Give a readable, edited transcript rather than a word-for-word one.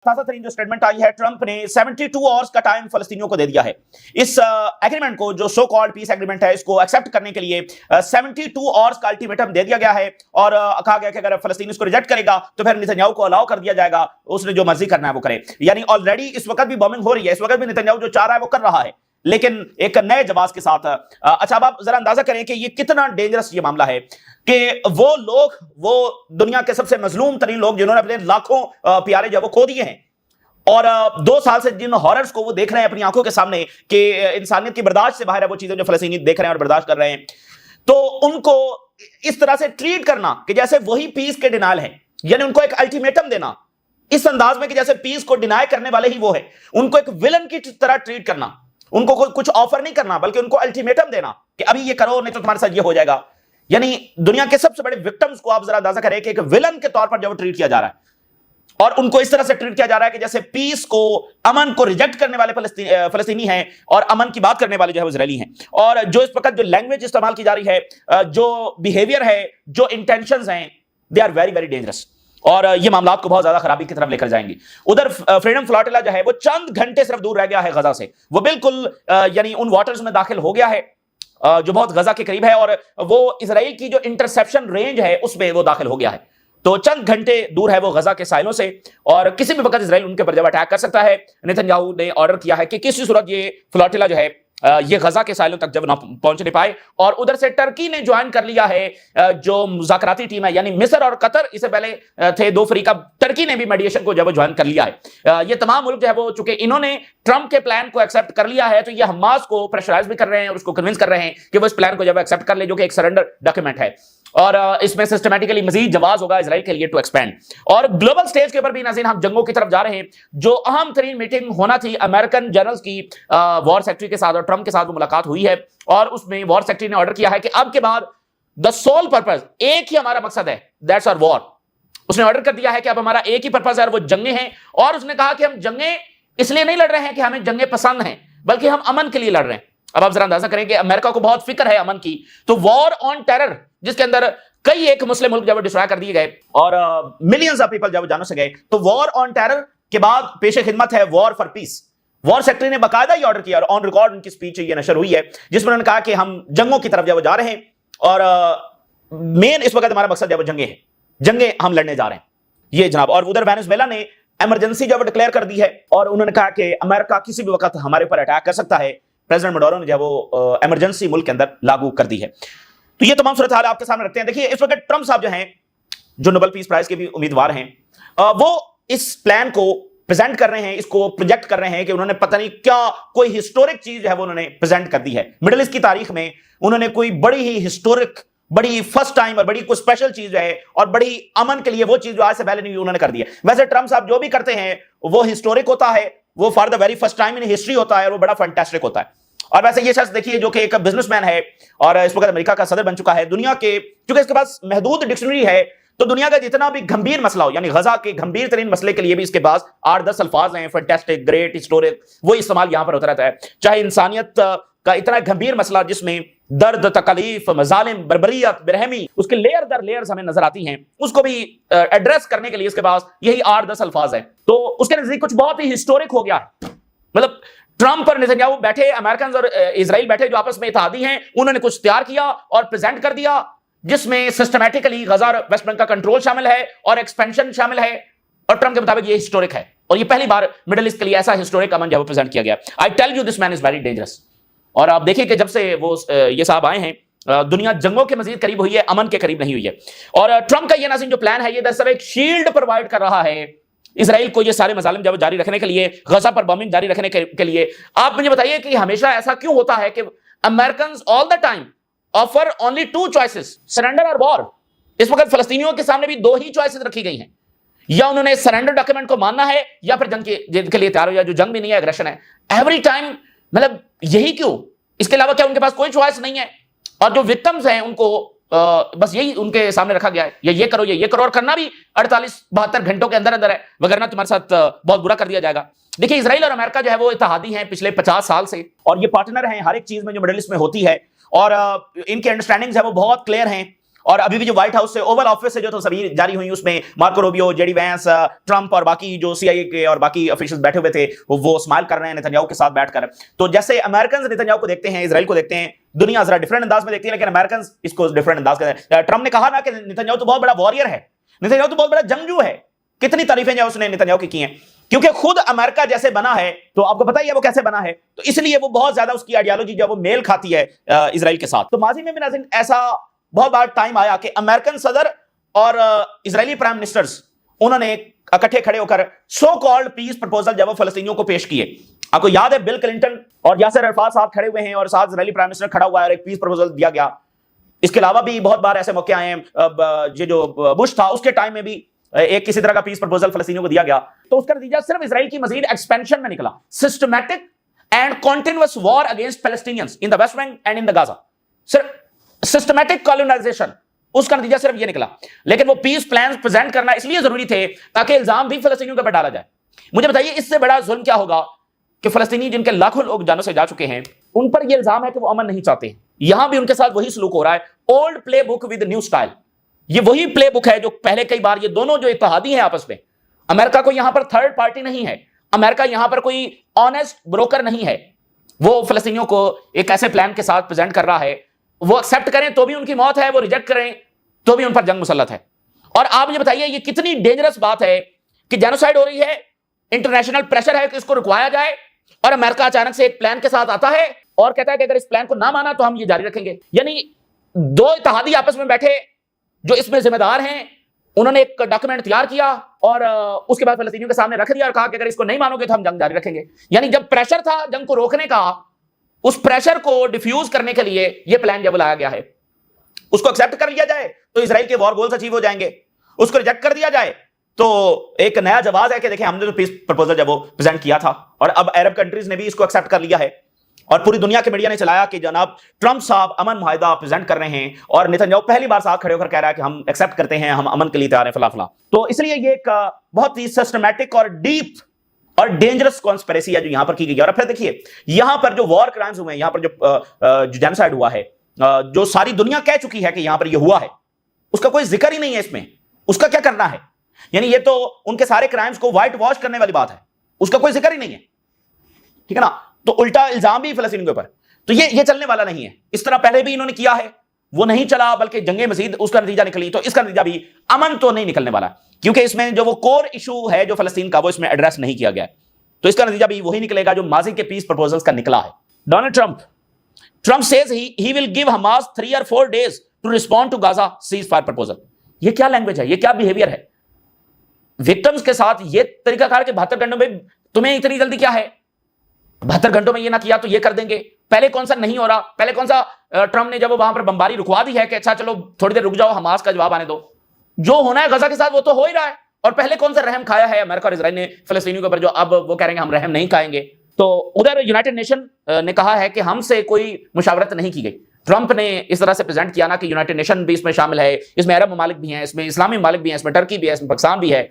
تازہ ترین جو اسٹیٹمنٹ آئی ہے، ٹرمپ نے 72 آورز کا ٹائم فلسطینیوں کو دے دیا ہے اس ایگریمنٹ کو، جو سو کالڈ پیس ایگریمنٹ ہے، اس کو ایکسیپٹ کرنے کے لیے 72 آورز کا الٹیمیٹم دے دیا گیا ہے، اور کہا گیا کہ اگر فلسطین اس کو ریجیکٹ کرے گا تو پھر نتنیاہو کو الاؤ کر دیا جائے گا، اس نے جو مرضی کرنا ہے وہ کرے۔ یعنی آلریڈی اس وقت بھی بومبنگ ہو رہی ہے، اس وقت بھی نتنیاہو جو چاہ رہا ہے وہ کر رہا ہے، لیکن ایک نئے جواز کے ساتھ۔ اچھا اب آپ ذرا اندازہ کریں کہ یہ کتنا ڈینجرس یہ معاملہ ہے کہ وہ لوگ، وہ دنیا کے سب سے مظلوم ترین لوگ جنہوں نے اپنے لاکھوں پیارے جو وہ کھو دیے ہیں، اور 2 سال سے جن ہاررز کو وہ دیکھ رہے ہیں اپنی آنکھوں کے سامنے کہ انسانیت کی برداشت سے باہر ہے وہ چیزیں جو فلسطینی دیکھ رہے ہیں اور برداشت کر رہے ہیں، تو ان کو اس طرح سے ٹریٹ کرنا کہ جیسے وہی پیس کے ڈینائل ہے، یعنی ان کو ایک الٹیمیٹم دینا اس انداز میں کہ جیسے پیس کو ڈینائی کرنے والے ہی وہ ہے، ان کو ایک ویلن کی طرح ٹریٹ کرنا، ان کو کچھ آفر نہیں کرنا بلکہ ان کو الٹیمیٹم دینا کہ ابھی یہ کرو نہیں تو تمہارے ساتھ یہ ہو جائے گا۔ یعنی دنیا کے سب سے بڑے وکٹمز کو آپ ذرا اندازہ کریں کہ ایک ویلن کے طور پر جب ٹریٹ کیا جا رہا ہے، اور ان کو اس طرح سے ٹریٹ کیا جا رہا ہے کہ جیسے پیس کو، امن کو ریجیکٹ کرنے والے فلسطینی ہیں اور امن کی بات کرنے والے جو ہے وہ اسرائیلی ہیں۔ اور جو اس وقت جو لینگویج استعمال کی جا رہی ہے، جو بیہیویئر ہے، جو انٹینشنز ہیں، they are very very dangerous, اور یہ معاملات کو بہت زیادہ خرابی کی طرف لے کر جائیں گی۔ ادھر فریڈم فلاٹیلا جو ہے وہ چند گھنٹے صرف دور رہ گیا ہے غزہ سے، وہ بالکل یعنی ان واٹرز میں داخل ہو گیا ہے جو بہت غزہ کے قریب ہے، اور وہ اسرائیل کی جو انٹرسیپشن رینج ہے اس میں وہ داخل ہو گیا ہے، تو چند گھنٹے دور ہے وہ غزہ کے ساحلوں سے، اور کسی بھی وقت اسرائیل ان کے پر جب اٹیک کر سکتا ہے۔ نتنیاہو نے آرڈر کیا ہے کہ کسی صورت یہ فلاٹیلا جو ہے یہ غزہ کے ساحلوں تک جب نہ پہنچ نہیں پائے، اور ادھر سے ٹرکی نے جوائن کر لیا ہے جو مذاکراتی ٹیم ہے، یعنی مصر اور قطر اس سے پہلے تھے 2 فریق، اب ٹرکی نے بھی میڈیشن کو جب جوائن کر لیا ہے۔ یہ تمام ملک جو ہے وہ چونکہ انہوں نے ٹرمپ کے پلان کو ایکسیپٹ کر لیا ہے، تو یہ حماس کو پریشرائز بھی کر رہے ہیں اور اس کو کنونس کر رہے ہیں کہ وہ اس پلان کو جب ایکسیپٹ کر لے، جو کہ ایک سرنڈر ڈاکیومنٹ ہے، اور اس میں سسٹمیٹیکلی مزید جواز ہوگا اسرائیل کے لیے ٹو ایکسپینڈ۔ اور گلوبل سٹیج کے اوپر بھی ناظرین ہم جنگوں کی طرف جا رہے ہیں۔ جو اہم ترین میٹنگ ہونا تھی امریکن جنرلز کی وار سیکٹری کے ساتھ اور ٹرمپ کے ساتھ وہ ملاقات ہوئی ہے، اور اس میں وار سیکٹری نے آرڈر کیا ہے کہ اب کے بعد the sole purpose، ایک ہی ہمارا مقصد ہے، that's our war۔ اس نے آرڈر کر دیا ہے کہ اب ہمارا ایک ہی پرپز ہے اور وہ جنگیں ہیں، اور اس نے کہا کہ ہم جنگیں اس لیے نہیں لڑ رہے ہیں کہ ہمیں جنگیں پسند ہیں، بلکہ ہم امن کے لیے لڑ رہے ہیں۔ اب آپ ذرا اندازہ کریں کہ امریکہ کو بہت فکر ہے امن کی، تو وار آن ٹیرر جس کے اندر کئی ایک مسلم ملک جب ڈسٹرائے کر دیے گئے اور ملینز آف پیپل جب جانوں سے گئے، تو وار آن ٹیرر کے بعد پیش خدمت ہے war for piece. War secretary نے باقاعدہ یہ آرڈر کیا، اور آن ریکارڈ ان کی سپیچ یہ نشر ہوئی ہے جس میں انہوں نے کہا کہ ہم جنگوں کی طرف جب جا رہے ہیں، اور مین اس وقت ہمارا مقصد جب جنگیں ہیں، جنگیں ہم لڑنے جا رہے ہیں یہ جناب۔ اور ادھر وینزویلا نے ایمرجنسی جب ڈکلیئر کر دی ہے، اور انہوں نے کہا کہ امریکہ کسی بھی وقت ہمارے اوپر اٹیک کر سکتا ہے، پریزیڈنٹ مڈورو نے جب وہ ایمرجنسی ملک کے اندر لاگو کر دی ہے۔ تو یہ تمام صورتحال آپ کے سامنے رکھتے ہیں۔ دیکھیے اس وقت ٹرمپ صاحب جو ہیں، جو نوبل پیس پرائز کے بھی امیدوار ہیں، وہ اس پلان کو پریزنٹ کر رہے ہیں، اس کو پروجیکٹ کر رہے ہیں کہ انہوں نے پتہ نہیں کیا کوئی ہسٹورک چیز جو ہے وہ انہوں نے پریزنٹ کر دی ہے مڈل ایسٹ کی تاریخ میں۔ انہوں نے کوئی بڑی ہی ہسٹورک، بڑی فرسٹ ٹائم اور بڑی کوئی اسپیشل چیز جو ہے، اور بڑی امن کے لیے وہ چیز جو آج سے پہلے نہیں انہوں نے کر دی ہے۔ ویسے ٹرمپ صاحب جو بھی کرتے ہیں وہ ہسٹورک ہوتا ہے، وہ for the very first time in history ہوتا ہے، اور وہ بڑا فینٹاسٹک ہوتا ہے۔ اور ویسے یہ شخص دیکھیے جو کہ ایک بزنس مین ہے اور اس وقت امریکہ کا صدر بن چکا ہے، دنیا کے چونکہ اس کے پاس محدود ڈکشنری ہے، تو دنیا کا جتنا بھی گھمبیر مسئلہ ہو، یعنی غزہ کے گھمبیر ترین مسئلے کے لیے بھی اس کے پاس 8-10 الفاظ ہیں، فینٹاسٹک، گریٹ، ہسٹورک، وہ استعمال یہاں پر ہوتا رہتا ہے۔ چاہے انسانیت کا اتنا گھمبیر مسئلہ جس میں درد، تکلیف، مظالم، بربریت، برہمی، اس کے لیئر در لیئرز ہمیں نظر آتی ہیں، اس کو بھی ایڈریس کرنے کے لیے اس کے پاس یہی 8-10 الفاظ ہیں، تو اس کے نزدیک کچھ بہت ہی ہسٹورک ہو گیا ہے۔ مطلب ٹرمپ اور نتنیاہو بیٹھے، امریکنز اور اسرائیل بیٹھے جو آپس میں اتحادی ہیں، انہوں نے کچھ تیار کیا اور پریزنٹ کر دیا جس میں سسٹمیٹیکلی غزہ اور ویسٹ بینک کا کنٹرول شامل ہے اور ایکسپینشن شامل ہے، اور ٹرمپ کے مطابق یہ ہسٹورک ہے، اور یہ پہلی بار مڈل ایسٹ کے لیے ایسا ہسٹورک امن جو پریزنٹ کیا گیا۔ I tell you this man is very dangerous. اور آپ دیکھیں کہ جب سے وہ یہ صاحب آئے ہیں، دنیا جنگوں کے مزید قریب ہوئی ہے، امن کے قریب نہیں ہوئی ہے۔ اور ٹرمپ کا یہ ناظرین جو پلان ہے، یہ دراصل ایک شیلڈ پرووائڈ کر رہا ہے اسرائیل کو یہ سارے مظالم جب جاری رکھنے کے لیے، غزہ پر بمبنگ جاری رکھنے کے لیے۔ آپ مجھے بتائیے کہ ہمیشہ ایسا کیوں ہوتا ہے کہ Americans all the time offer only 2 choices، surrender اور وار۔ اس وقت فلسطینیوں کے سامنے بھی 2 ہی چوائسز رکھی گئی ہیں، یا انہوں نے سرنڈر ڈاکیومنٹ کو ماننا ہے، یا پھر جنگ کے لیے تیار ہو، یا جو جنگ بھی نہیں ہے، اگریشن ہے۔ ایوری ٹائم مطلب یہی کیوں؟ اس کے علاوہ کیا ان کے پاس کوئی چوائس نہیں ہے؟ اور جو وکٹمز ہیں ان کو بس یہی ان کے سامنے رکھا گیا ہے، یہ کرو، یہ کرو، اور کرنا بھی 48-72 گھنٹوں کے اندر اندر ہے، وگرنہ تمہارے ساتھ بہت برا کر دیا جائے گا۔ دیکھیے اسرائیل اور امریکہ جو ہے وہ اتحادی ہیں پچھلے 50 سال سے، اور یہ پارٹنر ہیں ہر ایک چیز میں جو مڈل ایسٹ میں ہوتی ہے، اور ان کے انڈرسٹینڈنگز ہیں وہ بہت کلیئر ہیں، اور ابھی بھی جو وائٹ ہاؤس سے اوول آفس سے جو تصاویر جاری ہوئی اس میں Marco Rubio, J D Vance, Trump اور باقی جو سی آئی اے کے اور باقی آفیشلز بیٹھے ہوئے تھے وہ اسمائل کر رہے ہیں نیتن یاہو کے ساتھ بیٹھ کر. تو جیسے امریکنز نیتن یاہو کو دیکھتے ہیں، اسرائیل کو دیکھتے ہیں، دنیا ذرا ڈفرنٹ انداز میں دیکھتی ہے، لیکن امریکنز اس کو ڈفرنٹ انداز میں. ٹرمپ نے کہا نا کہ نیتن یاہو تو بہت بڑا وارئر ہے، نیتن یاہو تو بہت بڑا جنگجو ہے. کتنی تعریفیں جو اس نے نیتن یاہو کی ہیں، کیونکہ خود امریکہ جیسے بنا ہے تو آپ کو پتہ ہی ہے وہ کیسے بنا ہے، تو اس لیے وہ بہت زیادہ اس کی آئیڈیالوجی جو وہ میل کھاتی ہے اسرائیل کے ساتھ. تو ماضی میں بھی ناظرین ایسا بہت بار ٹائم آیا کہ امریکن صدر اور اسرائیلی پرائم منسٹرز انہوں نے اکٹھے کھڑے ہو کر سو کالڈ پیس پرپوزل جب وہ فلسطینیوں کو پیش کیے. آپ کو یاد ہے بل کلنٹن اور یاسر عرفات صاحب کھڑے ہوئے ہیں اور ساتھ اسرائیلی پرائم منسٹر کھڑا ہوا ہے اور ایک پیس پرپوزل دیا گیا. اس کے علاوہ بھی بہت بار ایسے موقع آئے ہیں، یہ جو بش تھا اس کے ٹائم میں بھی ایک کسی طرح کا پیس پرپوزل فلسطینیوں کو دیا گیا. تو اس کا نتیجہ صرف اسرائیل کی مزید ایکسپینشن میں نکلا، systematic and continuous war against Palestinians in the West Bank and in the Gaza. صرف سسٹمیٹک کالونائزیشن، اس کا نتیجہ صرف یہ نکلا. لیکن وہ پیس پلانز پریزنٹ کرنا اس لیے ضروری تھے تاکہ الزام بھی فلسطینیوں کے اوپر ڈالا جائے. مجھے بتائیے اس سے بڑا ظلم کیا ہوگا کہ فلسطینی جن کے لاکھوں لوگ جانوں سے جا چکے ہیں ان پر یہ الزام ہے کہ وہ امن نہیں چاہتے ہیں. یہاں بھی ان کے ساتھ وہی سلوک ہو رہا ہے، old play book with new style. یہ وہی پلے بک ہے جو پہلے کئی بار، یہ دونوں جو اتحادی ہیں آپس میں، امریکہ کو یہاں پر تھرڈ پارٹی نہیں ہے، امریکہ یہاں پر کوئی آنےسٹ بروکر نہیں ہے. وہ فلسطینیوں کو ایک ایسے پلان کے ساتھ پریزنٹ کر رہا ہے، وہ ایکسپٹ کریں تو بھی ان کی موت ہے، وہ ریجیکٹ کریں تو بھی ان پر جنگ مسلط ہے. اور آپ مجھے بتائیے یہ کتنی ڈینجرس بات ہے کہ جینوسائیڈ ہو رہی ہے، انٹرنیشنل پریشر ہے کہ اس کو رکوایا جائے، اور امریکہ اچانک سے ایک پلان کے ساتھ آتا ہے اور کہتا ہے کہ اگر اس پلان کو نہ مانا تو ہم یہ جاری رکھیں گے. یعنی دو اتحادی آپس میں بیٹھے جو اس میں ذمہ دار ہیں، انہوں نے ایک ڈاکومنٹ تیار کیا اور اس کے بعد فلسطینیوں کے سامنے رکھ دیا اور کہا کہ اگر اس کو نہیں مانو گے تو ہم جنگ جاری رکھیں گے. یعنی جب پریشر تھا جنگ کو روکنے کا، اس پریشر کو ڈیفیوز کرنے کے لیے یہ پلان جب لایا گیا ہے، اس کو ایکسپٹ کر لیا جائے تو اسرائیل کے وار گولز اچیو ہو جائیں گے، اس کو ریجیکٹ کر دیا جائے تو ایک نیا جواز ہے کہ دیکھیں ہم نے جو پیس پرپوزل جب وہ پریزنٹ کیا تھا اور اب عرب کنٹریز نے بھی اس کو ایکسپٹ کر لیا ہے اور پوری دنیا کے میڈیا نے چلایا کہ جناب ٹرمپ صاحب امن معاہدہ پریزنٹ کر رہے ہیں اور نیتن یاہو پہلی بار ساتھ کھڑے ہو کر کہہ رہا ہے کہ ہم ایکسپٹ کرتے ہیں، ہم امن کے لیے تیار ہیں فلاں فلاں. تو اس لیے یہ ایک بہت ہی سسٹمیٹک اور ڈیپ اور ڈینجرس کانسپریسی ہے جو یہاں پر کی گئی ہے. اور پھر دیکھیے یہاں پر جو وار کرائمز ہوئے ہیں، یہاں پر جو جینوسائیڈ ہوا ہے، جو ساری دنیا کہہ چکی ہے کہ یہاں پر یہ ہوا ہے، اس کا کوئی ذکر ہی نہیں ہے اس میں. اس کا کیا کرنا ہے؟ یعنی یہ تو ان کے سارے کرائمز کو وائٹ واش کرنے والی بات ہے، اس کا کوئی ذکر ہی نہیں ہے، ٹھیک ہے نا. تو الٹا الزام بھی فلسطین کے اوپر. تو یہ چلنے والا نہیں ہے. اس طرح پہلے بھی انہوں نے کیا ہے، وہ نہیں چلا بلکہ جنگیں مزید اس کا نتیجہ نکلی. تو اس کا نتیجہ بھی امن تو نہیں نکلنے والا، کیونکہ اس میں جو وہ کور ایشو ہے جو فلسطین کا، وہ اس میں ایڈریس نہیں کیا گیا ہے. تو اس کا نتیجہ بھی وہی نکلے گا جو ماضی کے پیس پرپوزلز کا نکلا ہے. Donald Trump says he will give Hamas 3 or 4 days to respond to Gaza ceasefire proposal. یہ کیا لینگویج ہے، یہ کیا بیہیویئر ہے وکٹمز کے ساتھ؟ یہ طریقہ کار کہ 72 گھنٹوں میں تمہیں اتنی جلدی کیا ہے، 72 گھنٹوں میں یہ نہ کیا تو یہ کر دیں گے. پہلے کون سا نہیں ہو رہا، پہلے کون سا ٹرمپ نے جب وہاں پر بمباری رکوا دی ہے کہ اچھا چلو تھوڑی دیر رک جاؤ، حماس کا جواب آنے دو. جو ہونا ہے غزہ کے ساتھ وہ تو ہو ہی رہا ہے. اور پہلے کون سا رحم کھایا ہے امریکہ اور اسرائیل نے فلسطینیوں کے اوپر، جو اب وہ کہہ رہے ہیں ہم رحم نہیں کھائیں گے. تو ادھر یونائٹڈ نیشن نے کہا ہے کہ ہم سے کوئی مشاورت نہیں کی گئی. ٹرمپ نے اس طرح سے پریزنٹ کیا نا کہ یونائٹڈ نیشن بھی اس میں شامل ہے، اس میں عرب ممالک بھی ہیں، اس میں اسلامی ممالک بھی ہیں، اس میں ٹرکی بھی ہے، اس میں پاکستان بھی ہے.